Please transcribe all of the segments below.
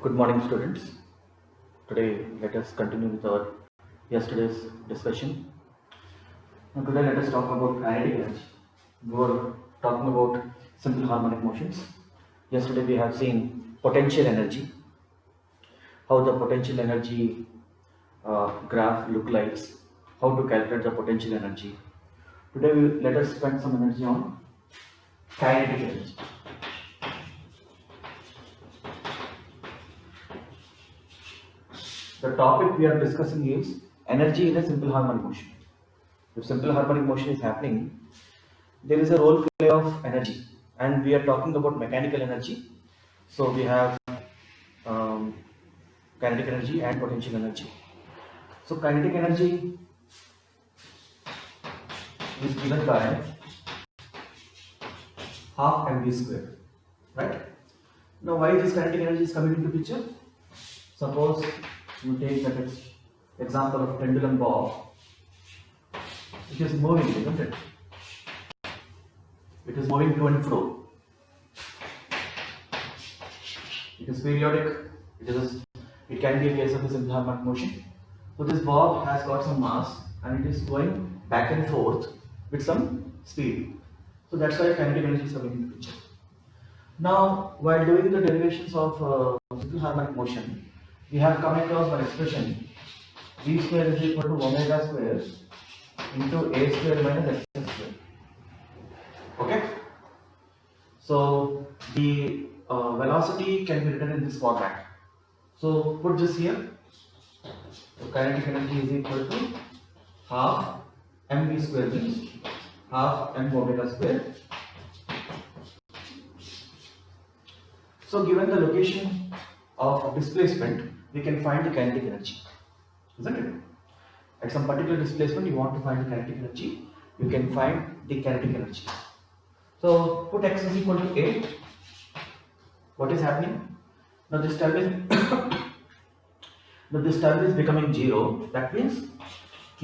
Good morning, students. Today, let us continue with our yesterday's discussion. Now, today, let us talk about kinetic energy. We were talking about simple harmonic motions. Yesterday, we have seen potential energy, how the potential energy graph look like, how to calculate the potential energy. Today, let us spend some energy on kinetic energy. The topic we are discussing is energy in a simple harmonic motion. If simple harmonic motion is happening, there is a role play of energy, and we are talking about mechanical energy. So we have kinetic energy and potential energy. So kinetic energy is given by half mv square, right? Now, why this kinetic energy is coming into picture? Suppose you take that example of pendulum bob. It is moving, isn't it? It is moving to and fro. It is periodic. It can be a case of a simple harmonic motion. So this bob has got some mass and it is going back and forth with some speed. So that's why kinetic energy is coming into picture. Now, while doing the derivations of simple harmonic motion, we have come across one expression: v square is equal to omega square into a square minus x square. Okay. So the velocity can be written in this format. So put this here. So kinetic energy is equal to half mv square, means half m omega square. So given the location of displacement, we can find the kinetic energy, isn't it? At some particular displacement, you want to find the kinetic energy, you can find the kinetic energy. So put x is equal to a. What is happening? Now this term is becoming 0. That means Ke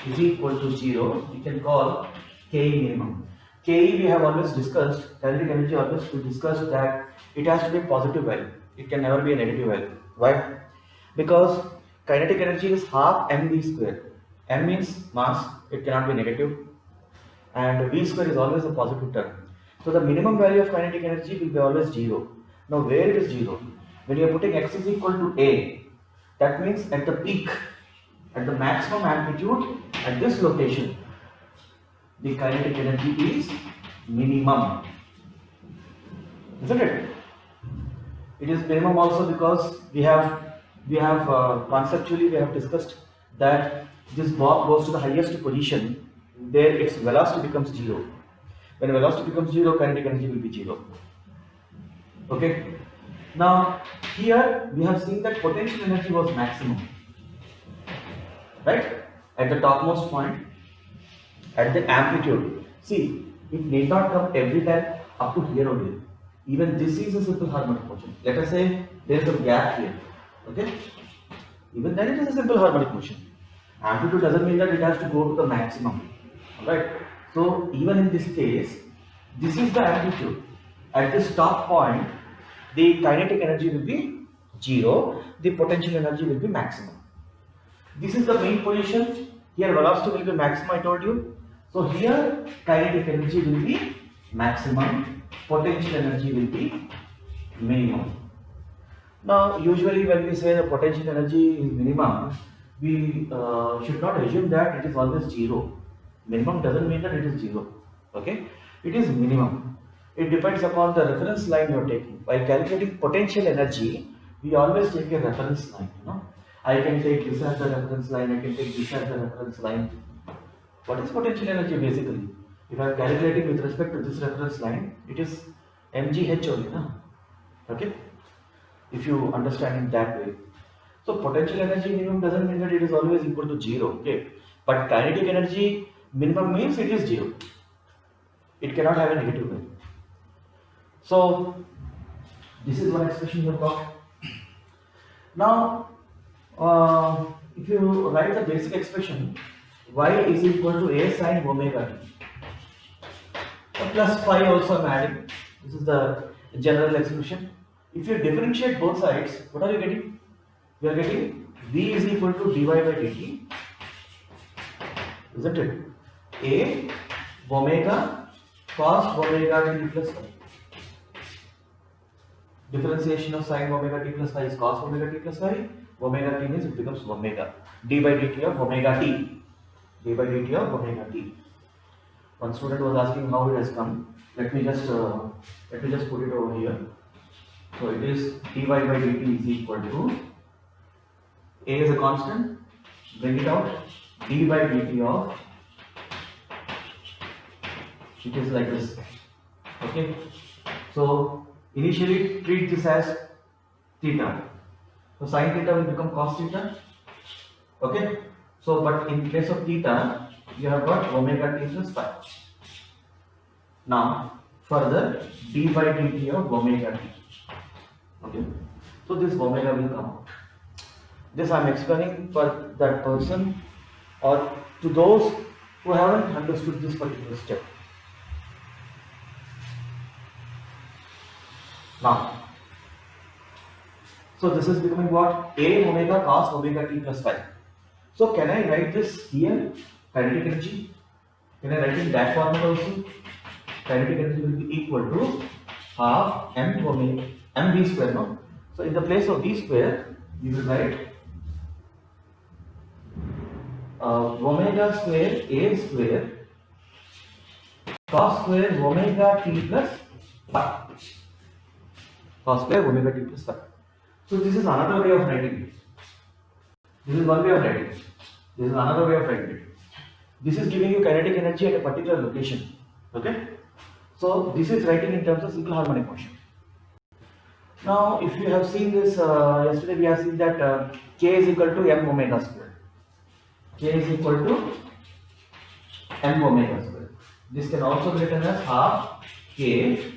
is equal to 0. We can call Ke minimum. Ke we have always discussed, kinetic energy always we discussed that it has to be a positive value. It can never be a negative value. Why? Because kinetic energy is half mv square. M means mass, it cannot be negative. And v square is always a positive term. So the minimum value of kinetic energy will be always 0. Now where it is 0? When you are putting x is equal to a, that means at the peak, at the maximum amplitude, at this location, the kinetic energy is minimum, isn't it? It is minimum also because we have conceptually we have discussed that this bob goes to the highest position, there its velocity becomes 0. When velocity becomes 0, kinetic energy will be 0. Okay. Now here we have seen that potential energy was maximum, right? At the topmost point, at the amplitude. See, it need not come every time up to here only. Even this is a simple harmonic motion. Let us say there is a gap here. Okay. Even then it is a simple harmonic motion. Amplitude doesn't mean that it has to go to the maximum. Alright. So even in this case, this is the amplitude. At this top point, the kinetic energy will be 0. The potential energy will be maximum. This is the main position. Here velocity will be maximum, I told you. So here kinetic energy will be maximum, potential energy will be minimum. Now usually when we say the potential energy is minimum, we should not assume that it is always 0. Minimum doesn't mean that it is 0. Okay, it is minimum. It depends upon the reference line you are taking. While calculating potential energy, we always take a reference line. I can take this as the reference line, I can take this as the reference line. What is potential energy basically? If I am calculating with respect to this reference line, it is mgh only, no? Okay? If you understand it that way. So potential energy minimum doesn't mean that it is always equal to 0, okay? But kinetic energy minimum means it is 0. It cannot have a negative value. So this is one expression you have got. Now, if you write the basic expression, y is equal to a sin omega t. Plus phi also I am adding. This is the general expression. If you differentiate both sides, what are you getting? You are getting v is equal to dy by dt, isn't it? A omega cos omega t plus phi. Differentiation of sin omega t plus phi is cos omega t plus phi. Omega t means it becomes omega. D by dt of omega t. D by dt of omega t. One student was asking how it has come. Let me just put it over here. So it is dy by dt is equal to A is a constant. Bring it out. D by dt of, it is like this. Okay. So initially treat this as theta. So sin theta will become cos theta. Okay. So but in place of theta, you have got omega t plus phi. Now further d by dt of omega t. Okay. So this omega will come out. This I am explaining for that person or to those who haven't understood this particular step. Now, so this is becoming what? A omega cos omega t plus phi. So can I write this here? Kinetic energy. Can I write in that format also? Kinetic energy will be equal to half m omega mv square. No? So in the place of v square, you will write omega square a square cos square omega t plus phi. Cos square omega t plus phi. So this is another way of writing it. This is one way of writing it. This is another way of writing it. This is giving you kinetic energy at a particular location. Okay. So this is writing in terms of simple harmonic motion. Now, if you have seen this yesterday, we have seen that k is equal to m omega square. K is equal to m omega square. This can also be written as half k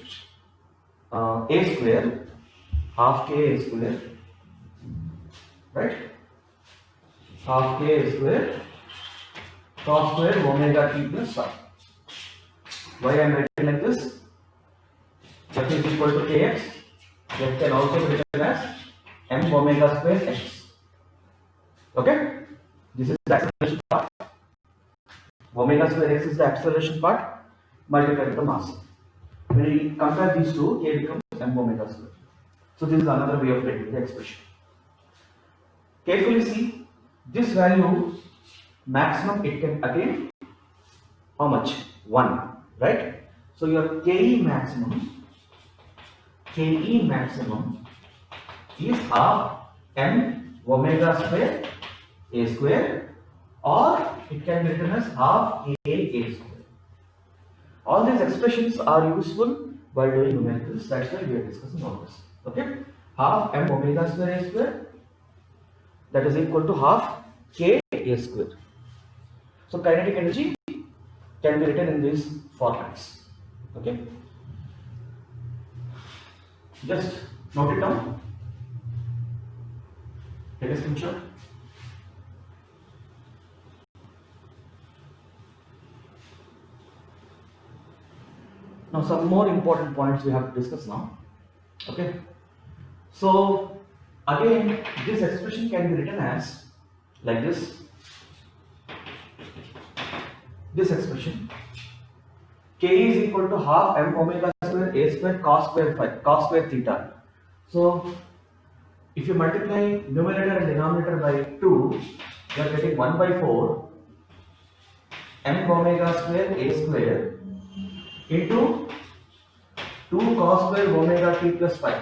a square, half k a square, right? Half k a square cos square omega t plus phi. Why I am writing like this? F is equal to kx. F can also be written as m omega square x. Okay? This is the acceleration part. Omega square x is the acceleration part multiplied with the mass. When we compare these two, k becomes m omega square. So this is another way of writing the expression. Carefully see, this value maximum it can attain how much? 1, right? So your KE maximum is half m omega square a square, or it can be written as half a square. All these expressions are useful while doing numericals. That's why we are discussing all this. Okay, half m omega square a square, that is equal to half k a square. So kinetic energy can be written in these formats. Okay, just note it down. Take a screenshot. Now some more important points we have to discuss now. Okay, so again this expression can be written as like this. This expression k is equal to half m omega square a square cos square phi, cos square theta. So if you multiply numerator and denominator by 2, you are getting 1 by 4 m omega square a square into 2 cos square omega t plus phi.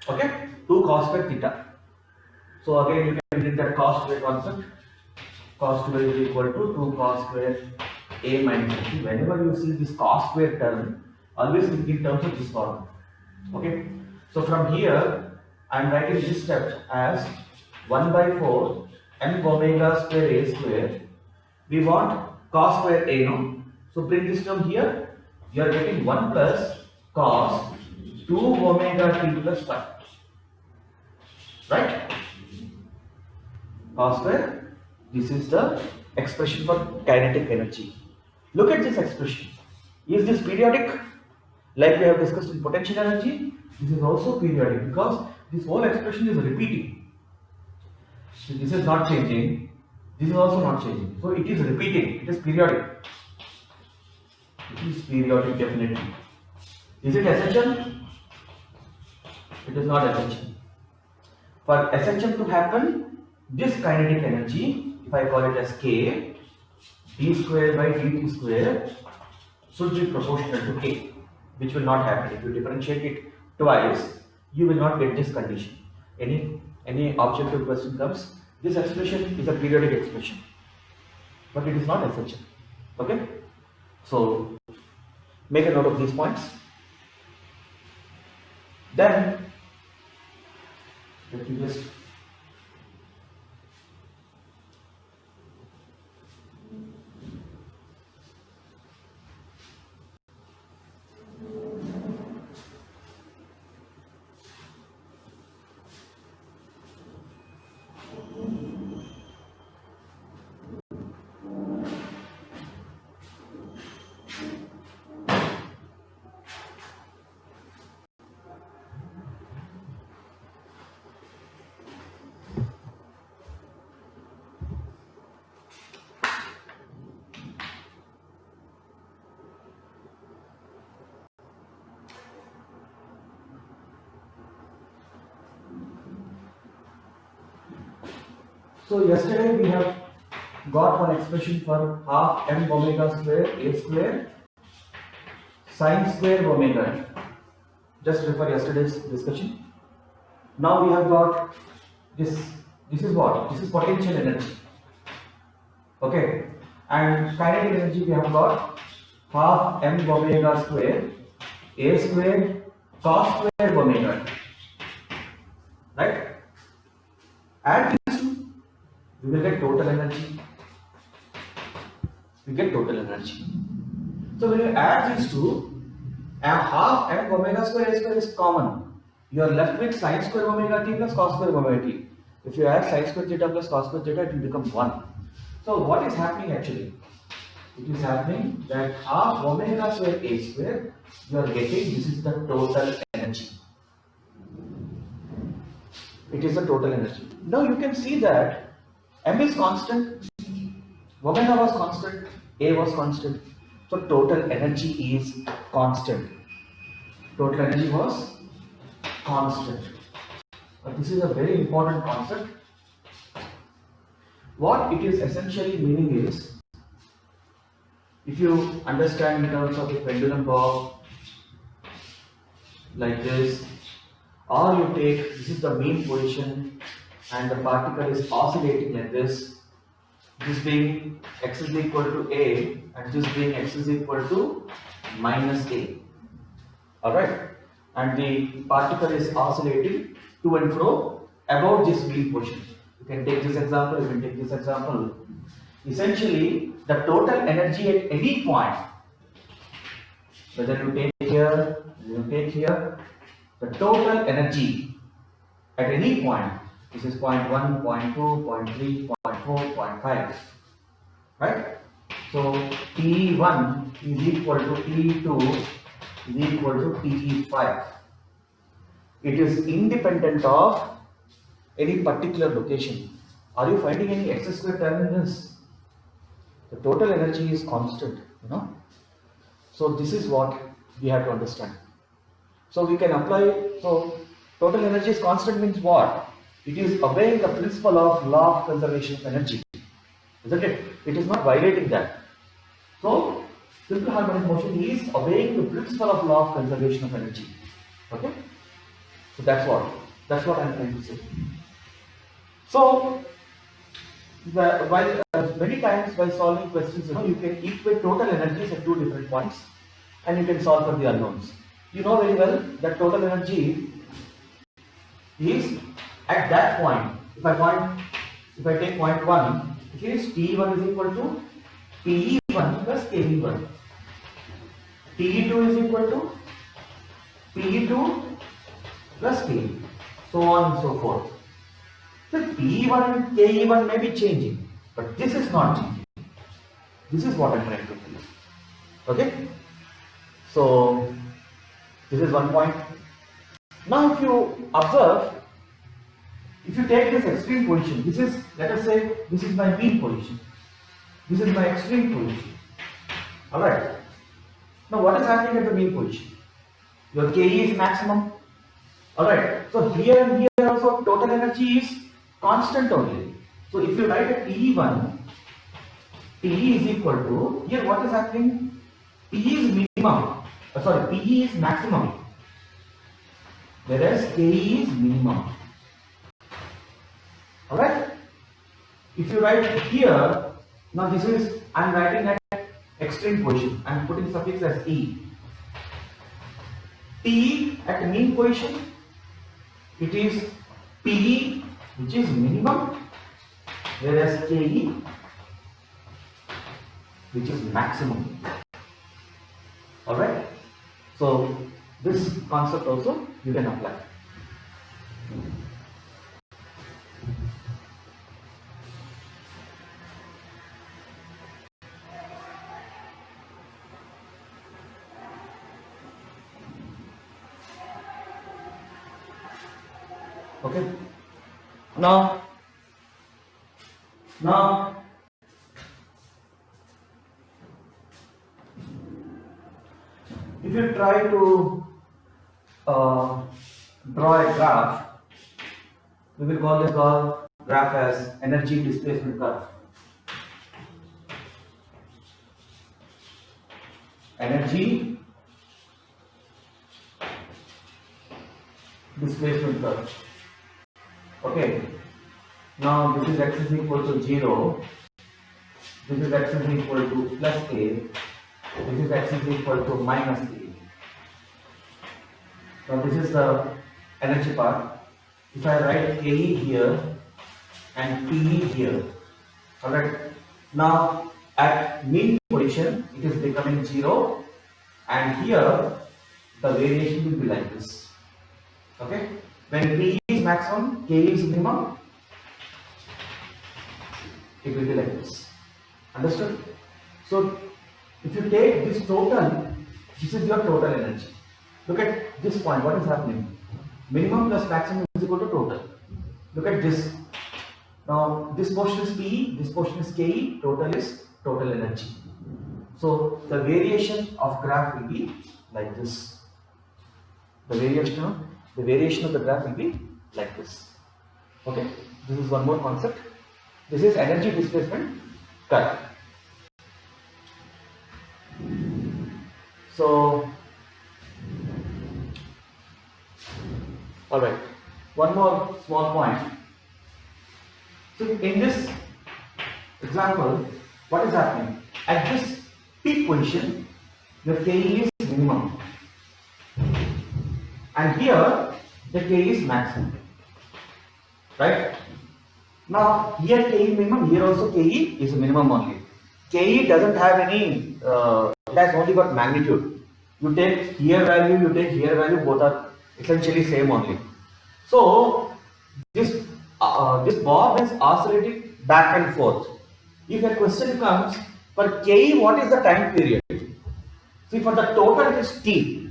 Okay, 2 cos square theta. So again you can bring that cos square concept. Cos square is equal to 2 cos square a minus b. Whenever you see this cos square term, always think in terms of this formula. Okay, so from here I am writing this step as 1 by 4 m omega square a square. We want cos square a, no? So bring this term here. You are getting 1 plus cos 2 omega t plus phi. Right? Cos square. This is the expression for kinetic energy. Look at this expression. Is this periodic? Like we have discussed in potential energy, this is also periodic because this whole expression is repeating. So this is not changing, this is also not changing. So it is repeating, it is periodic. It is periodic definitely. Is it essential? It is not essential. For essential to happen, this kinetic energy, if I call it as K, d square by dt square should be proportional to K, which will not happen. If you differentiate it twice, you will not get this condition. Any objective question comes, this expression is a periodic expression, but it is not essential. Okay? So make a note of these points. Then let me just so yesterday we have got one expression for half m omega square a square sine square omega. Just refer yesterday's discussion. Now we have got this. This is what? This is potential energy. Okay. And kinetic energy we have got half m omega square a square cos square omega. Right? Add these two, we will get total energy. We get total energy. So when you add these two, half m omega square a square is common. You are left with sine square omega t plus cos square omega t. If you add sine square theta plus cos square theta, it will become 1. So what is happening actually? It is happening that half omega square a square, you are getting, this is the total energy. It is the total energy. Now you can see that m is constant, omega was constant, a was constant. So total energy is constant. Total energy was constant. But this is a very important concept. What it is essentially meaning is, if you understand in terms of the pendulum bob like this, or you take, this is the mean position and the particle is oscillating like this being x is equal to a and this being x is equal to minus a. Alright, and the particle is oscillating to and fro about this mean position. You can take this example, you can take this example. Essentially, the total energy at any point, whether you take here, you take here, the total energy at any point, this is 0.1, 0.2, 0.3, 0.4, 0.5, right? So T1 is equal to T2 is equal to Te5. It is independent of any particular location. Are you finding any excess square term in this? The total energy is constant, you know. So this is what we have to understand. So we can apply, so total energy is constant means what? It is obeying the principle of law of conservation of energy, isn't it? It is not violating that. So simple harmonic motion is obeying the principle of law of conservation of energy. Okay? So that's what I'm trying to say. So many times while solving questions, you can equate total energies at two different points and you can solve for the unknowns. You know very well that total energy is at that point. If I take point 1, it is T1 is equal to PE1 plus KE1. TE2 is equal to PE2 plus KE, so on and so forth. So PE1 and KE1 may be changing, but this is not changing. This is what I'm trying to tell you. Okay? So This is one point. Now if you observe, if you take this extreme position, this is, let us say, this is my mean position. This is my extreme position. Alright. Now what is happening at the mean position? Your Ke is maximum. Alright. So here and here also total energy is constant only. So if you write a Te1, Te is equal to, here what is happening? Pe is minimum. Pe is maximum. Whereas Ke is minimum. Alright? If you write here, now this is, I am writing at extreme position. I am putting suffix as E. T at mean position, it is Pe, which is minimum, whereas Ke, which is maximum. Alright? So this concept also you can apply. Okay. Now if you try to draw a graph, we will call this graph as energy displacement curve. Energy displacement curve. Okay. Now this is x is equal to 0. This is x is equal to plus a. This is x is equal to minus a. Now this is the energy part. If I write Ke here and Pe here, alright. Now at mean position it is becoming 0, and here the variation will be like this. Okay. When P is maximum, K is minimum, it will be like this. Understood? So if you take this total, this is your total energy. Look at this point, what is happening? Minimum plus maximum is equal to total. Look at this. Now this portion is P, this portion is Ke, total is total energy. So the variation of graph will be like this. The variation of the graph will be like this. Okay, this is one more concept. This is energy displacement curve. So, alright, one more small point. So in this example, what is happening? At this peak position, your Ke is minimum, and here the Ke is maximum, right? Now here Ke is minimum, here also Ke is minimum only. Ke doesn't have any, it has only got magnitude. You take here value, you take here value, both are essentially same only. So this bob is oscillating back and forth. If a question comes, for Ke what is the time period? See, for the total it is T.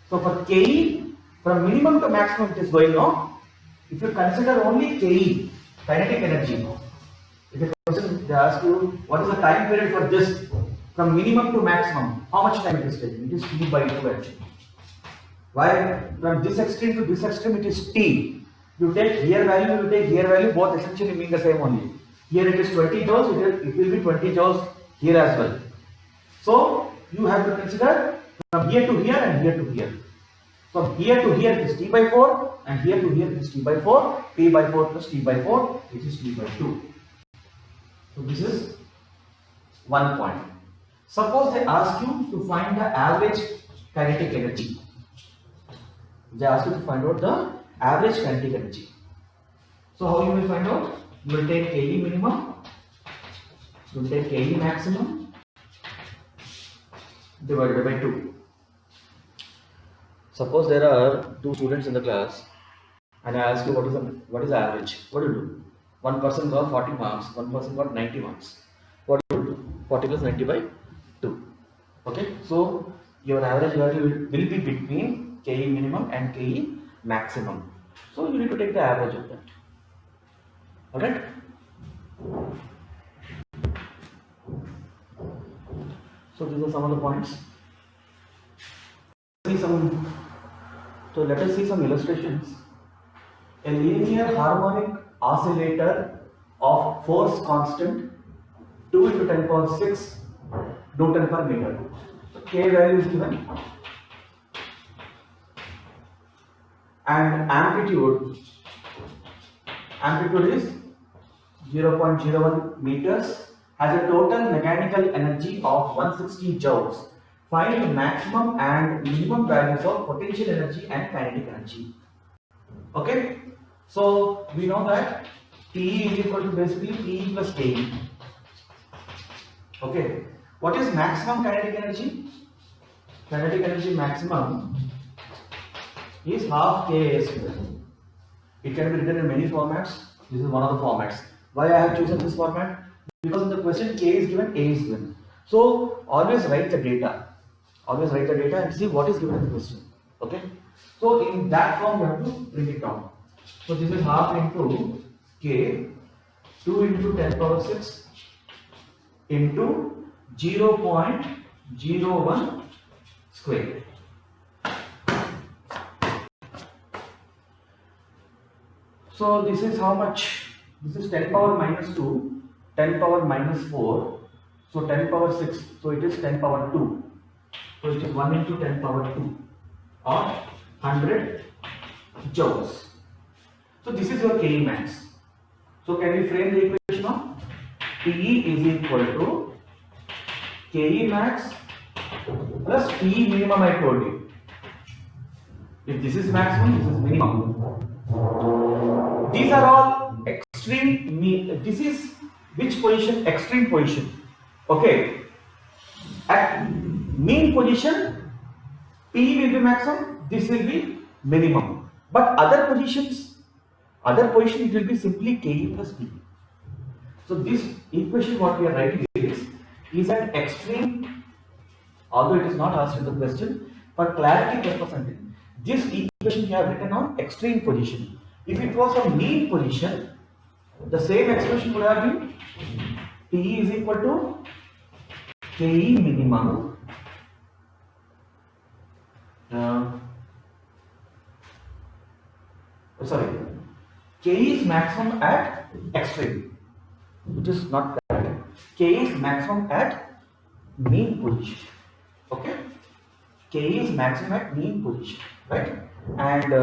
So for Ke, from minimum to maximum it is going on. If you consider only Ke, kinetic energy, if a question they ask you what is the time period for this from minimum to maximum, how much time it is taking? It is T by 2 actually. Why? From this extreme to this extreme it is T. You take here value, you take here value, both essentially mean the same only. Here it is 20 joules, it will be 20 joules here as well. So you have to consider from here to here and here to here. From here to here it is T by 4, and here to here it is T by 4, T by 4 plus T by 4, which is T by 2. So this is one point. Suppose they ask you to find the average kinetic energy. They ask you to find out the average kinetic energy. So how you will find out? You will take Ke minimum, you will take Ke maximum divided by 2. Suppose there are 2 students in the class, and I ask you what is the average. What do you do? One person got 40 marks, one person got 90 marks. What do you do? 40 plus 90 by 2. Okay, so your average value will be between Ke minimum and Ke maximum. So you need to take the average of that. Alright? So these are some of the points. So let us see some illustrations. A linear harmonic oscillator of force constant 2 into 10 power 6 Newton per meter. So K value is given and amplitude is 0.01 meters, has a total mechanical energy of 160 joules. Find the maximum and minimum values of potential energy and kinetic energy. Okay, so we know that P is equal to basically P plus K. Okay, what is maximum kinetic energy? Kinetic energy maximum is half Ka square. It can be written in many formats. This is one of the formats. Why I have chosen this format? Because in the question K is given, A is given. So always write the data. Always write the data and see what is given in the question. Okay. So in that form you have to bring it down. So this is half into K, 2 into 10 power 6 into 0.01 square. So this is how much? This is 10 power minus 2, 10 power minus 4, so 10 power 6, so it is 10 power 2. So it is 1 into 10 power 2 or 100 joules. So this is your Ke max. So can we frame the equation now? P is equal to Ke max plus P minimum I told you. If this is maximum, this is minimum. These are all extreme. This is which position? Extreme position. Okay. At mean position, P will be maximum. This will be minimum. But other position it will be simply Ke plus P. So this equation what we are writing is an extreme. Although it is not asked in the question, for clarity purpose, this equation we have written on extreme position. If it was a mean position, the same expression would have been P is equal to Ke minimum Ke is maximum at extreme. It is not that. Ke is maximum at mean position. Okay? K is maximum at mean position, right? And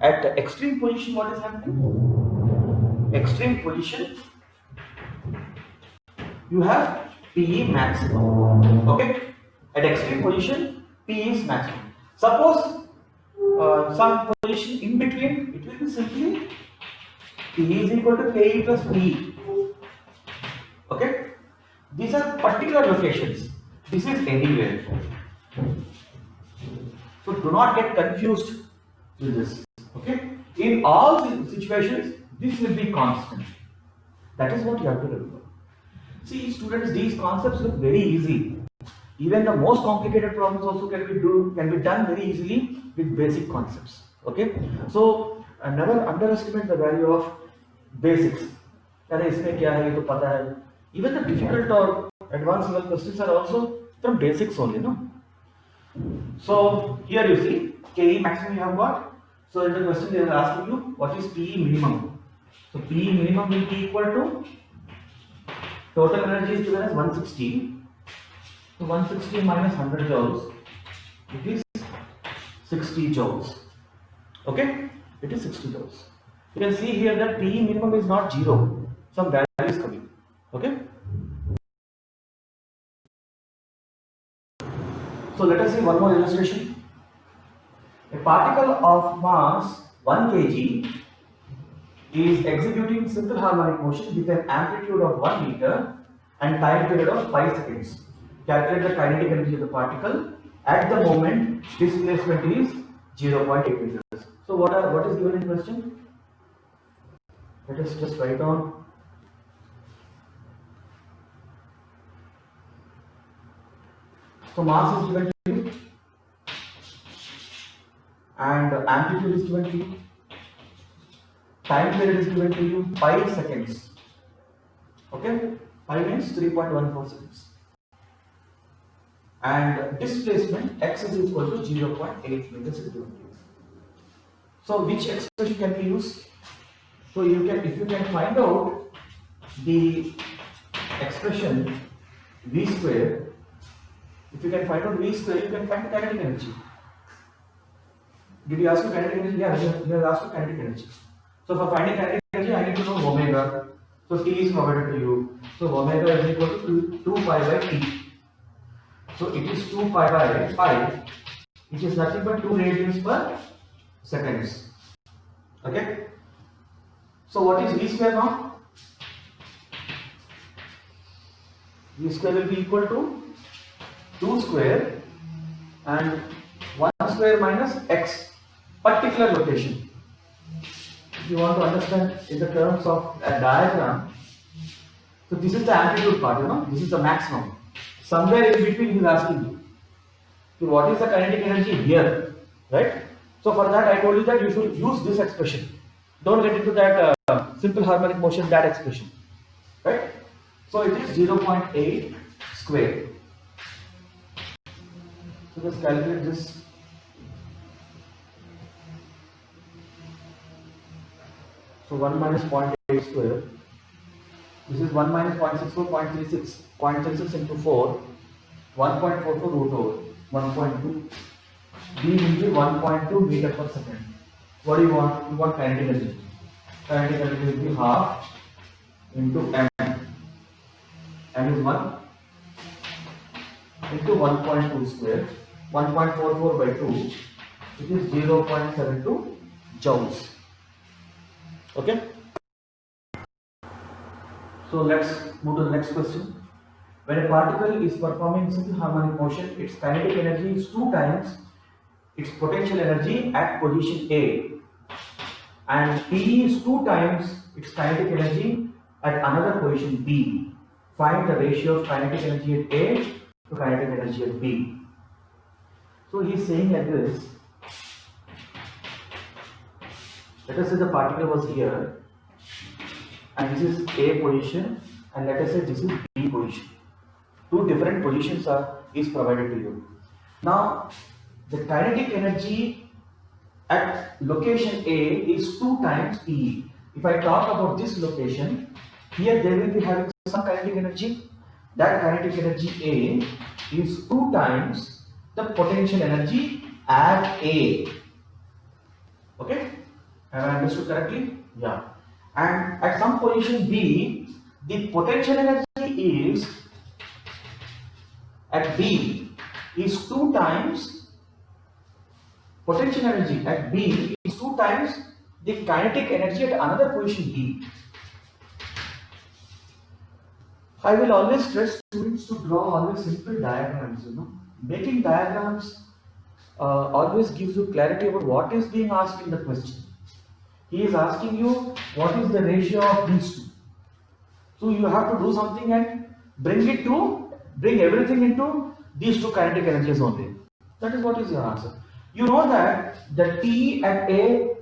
at the extreme position, what is happening? Extreme position, you have P maximum. Okay? At extreme position, P is maximum. Suppose some position in between, it will be simply P is equal to K plus P. Okay? These are particular locations. This is anywhere. So do not get confused with this. Okay? In all situations, this will be constant. That is what you have to remember. See, students, these concepts look very easy. Even the most complicated problems also can be done very easily with basic concepts. Okay? So never underestimate the value of basics. Even the difficult or advanced level questions are also from basics only, no? So here you see Ke maximum you have got. So in the question they are asking you what is Pe minimum. So Pe minimum will be equal to total energy is given as 160. So 160 minus 100 joules. It is 60 joules. Okay? It is 60 joules. You can see here that Pe minimum is not 0. Some value is coming. Okay? So let us see one more illustration. A particle of mass 1 kg is executing simple harmonic motion with an amplitude of 1 meter and time period of 5 seconds. Calculate the kinetic energy of the particle at the moment displacement is 0.8 meters. So what is given in question? Let us just write down. So mass is given to you and amplitude is given to you, time period is given to you 5 seconds. Okay, 5 means 3.14 seconds. And displacement x is equal to 0.8 meters is given to you. So which expression can we use? So you can, if you can find out the expression v square, if you can find out v square, you can find the kinetic energy. Did you ask for kinetic energy? Yeah, you have asked for kinetic energy. So for finding kinetic energy, I need to know omega. So T is provided to you. So omega is equal to 2 pi by T. So it is 2 pi by pi, which is nothing but 2 radians per seconds. Okay. So what is v square now? V square will be equal to 2 square and 1 square minus x, particular location. If you want to understand in the terms of a diagram, so this is the amplitude part, this is the maximum. Somewhere in between he is asking you, so what is the kinetic energy here, right? So for that I told you that you should use this expression. Don't get into that simple harmonic motion, that expression, right? So it is 0.8 square. So just calculate this. So 1 minus 0.8 square. This is 1 minus 0.64, 0.36. 0.36 into 4. 1.44 root over 1.2. B will be 1.2 meter per second. What do you want? You want kinetic energy. Kinetic energy will be half into m. M is 1 into 1.2 square. 1.44 by 2. It is 0.72 joules. Okay. So let's move to the next question. When a particle is performing simple harmonic motion, its kinetic energy is 2 times its potential energy at position A, and P is 2 times its kinetic energy at another position B. Find the ratio of kinetic energy at A to kinetic energy at B. So he is saying like this. Let us say the particle was here, and this is A position, and let us say this is B position. 2 different positions is provided to you. Now, the kinetic energy at location A is 2 times P. If I talk about this location, here they will be having some kinetic energy. That kinetic energy A is 2 times the potential energy at A. Okay? Have I understood correctly? Yeah. And at some position B, the potential energy is at B is 2 times potential energy at B is 2 times the kinetic energy at another position B. I will always stress students to draw always simple diagrams. Making diagrams always gives you clarity about what is being asked in the question. He is asking you what is the ratio of these two. So you have to do something and bring everything into these two kinetic energies only. That is what is your answer. You know that the T at A,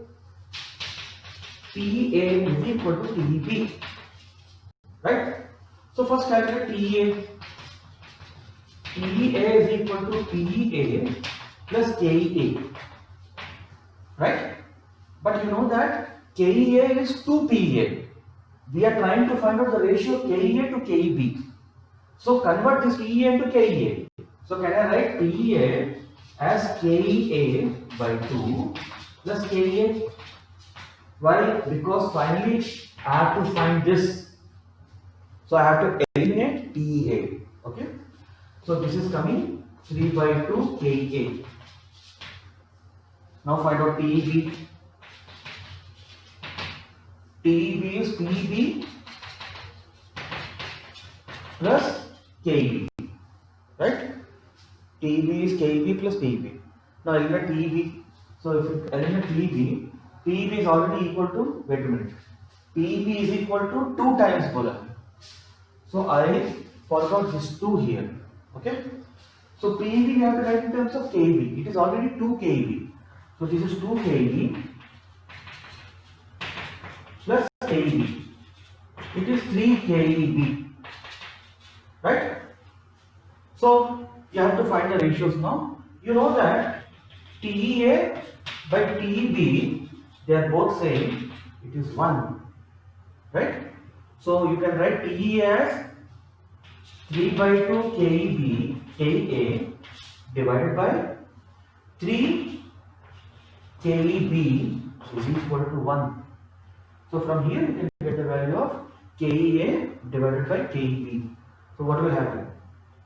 TA is equal to TB, right? So first calculate TA. TA is equal to PA plus KA, right? But you know that KA is 2PA. We are trying to find out the ratio of KA to KB. So convert this PA into KA. So can I write PA as KA by 2 plus KA? Why? Because finally I have to find this. So I have to eliminate PA. Okay. So this is coming 3 by 2 KA. Now find out TB. TB is PB plus KB, right? TB is KB plus PB. Now eliminate TB. So if you eliminate TB, PB is already equal to, wait a minute, PB is equal to 2 times polar. So I forgot this 2 here. Okay. So PB we have to write in terms of KB. It is already 2 KB. So this is 2 keV plus keV. It is 3 keV, right? So you have to find the ratios now. You know that TEA by TEB, they are both same. It is 1, right? So you can write TE as 3 by 2 KEB, KA divided by 3 KEB is equal to 1. So from here you can get the value of KEA divided by KEB. So what will happen?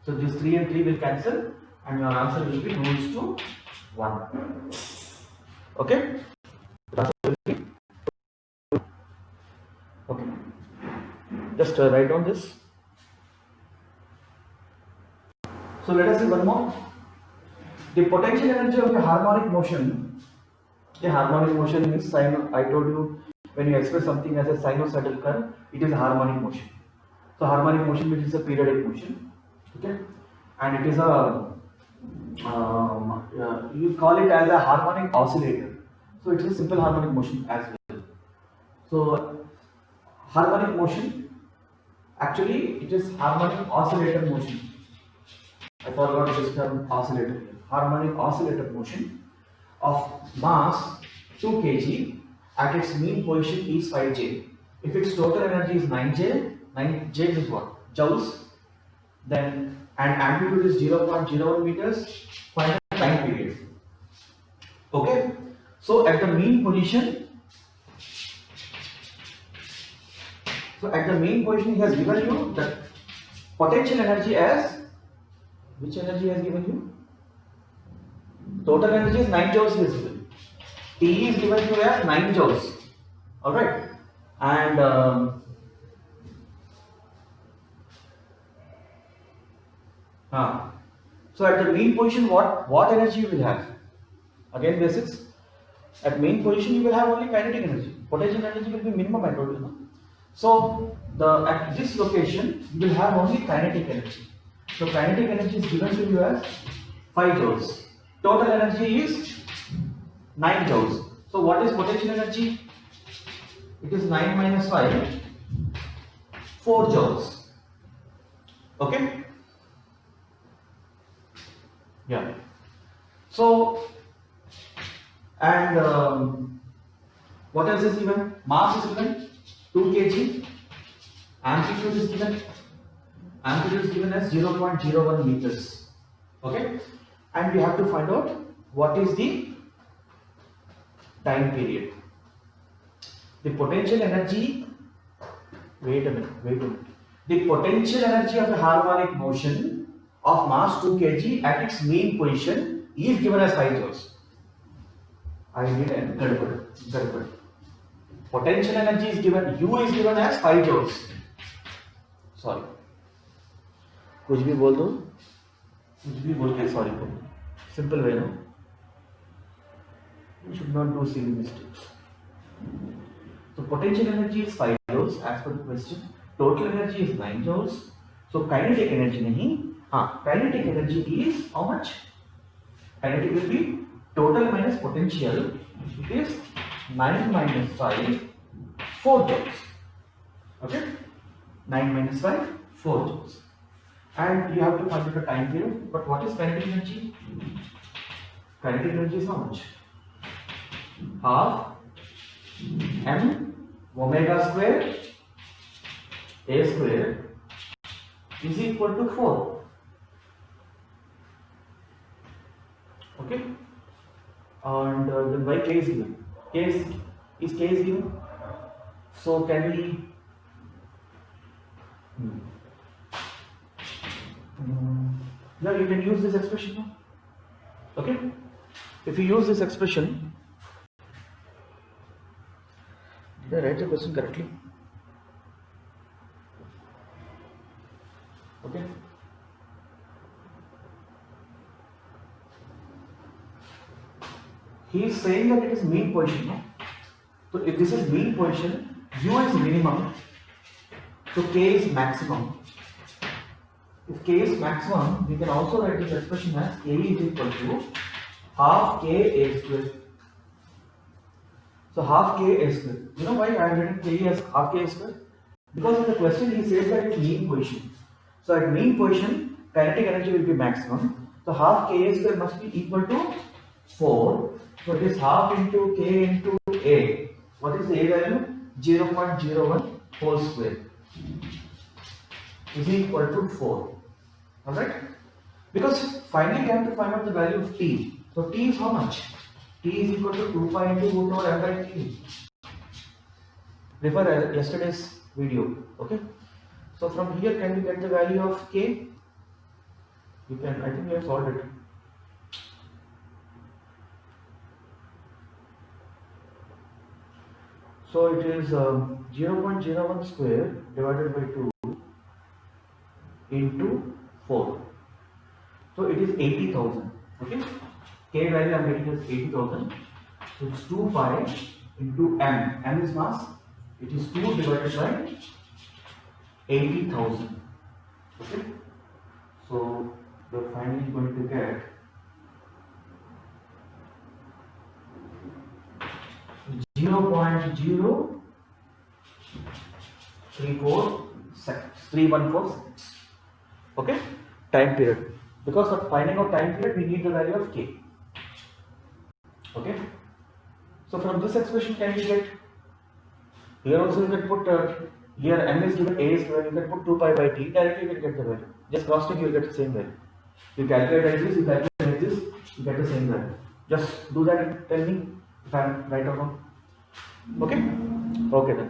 So this 3 and 3 will cancel and your answer will be goes to 1. Okay? Okay. Just write down this. So let us see one more. The potential energy of a harmonic motion. A harmonic motion means sine. I told you when you express something as a sinusoidal curve, it is a harmonic motion. So harmonic motion which is a periodic motion. Okay, and it is a you call it as a harmonic oscillator. So it is a simple harmonic motion as well. So harmonic motion, actually it is harmonic oscillator motion. I forgot this term oscillator here. Harmonic oscillator motion of mass 2 kg at its mean position is 5J. If its total energy is 9J, 9J is what? Joules. Then and amplitude is 0.01 meters, find the time period. Okay, so at the mean position, he has given you the potential energy as, which energy has given you? Total energy is 9 joules is given. T is given to you as 9 joules. Alright, and so at the mean position, what energy you will have? Again basics. At main position you will have only kinetic energy. Potential energy will be minimum, I told you. No? So at this location you will have only kinetic energy. So kinetic energy is given to you as 5 joules. Total energy is 9 joules. So what is potential energy? It is 9 minus 5, 4 joules. Okay. Yeah. So, and what else is given? Mass is given 2 kg. Amplitude is given. Amplitude is given as 0.01 meters. Okay. And we have to find out what is the time period. The potential energy. Wait a minute. The potential energy of a harmonic motion of mass 2 kg at its mean position is given as 5 joules. I did a gadbad. Potential energy is given, U is given as 5 joules. Sorry. कुछ भी बोल दो, कुछ भी बोल के sorry बोल. Simple way, no? You should not do silly mistakes. So potential energy is 5 joules as per the question. Total energy is 9 joules. So kinetic energy nahi. Kinetic energy is how much? Kinetic will be total minus potential. It is 9 minus 5, 4 joules. Okay? 9 minus 5, 4 joules. And you have to find the time period. But what is kinetic energy? Kinetic energy is how much? Half m omega square a square is equal to 4. Okay, and then by k is given. K is given. So can we? Yeah, you can use this expression now. Okay, if you use this expression, did I write the question correctly? Okay. He is saying that it is mean position. No? So if this is mean position, U is minimum, so K is maximum. If K is maximum, we can also write this expression as K is equal to half K A square. So half k a square. You know why I am written k as half k a square? Because in the question he says that it's mean position. So at mean position, kinetic energy will be maximum. So half k a square must be equal to 4. So it is half into k into a. What is the a value? 0.01 whole square is equal to 4. Alright? Because finally we have to find out the value of t. So t is how much? T is equal to 2 pi into root over m by t. Refer yesterday's video. Okay? So from here can we get the value of k? You can, I think we have solved it. So it is 0.01 square divided by 2 into 4. So it is 80,000. Okay? K value I am getting as 80,000. So it's 2 pi into m. M is mass. It is 2 divided by 80,000. Okay? So we are finally going to get 0.0314 seconds. Okay? Time period. Because of finding out time period, we need the value of k. Okay? So from this expression, can we get here also you can put here m is given, a is given, you can put 2 pi by t, directly you can get the value. Just cross check, you will get the same value. You calculate like this, you calculate like this, you get the same value. Just do that and tell me if I am right or wrong. Okay? Okay then.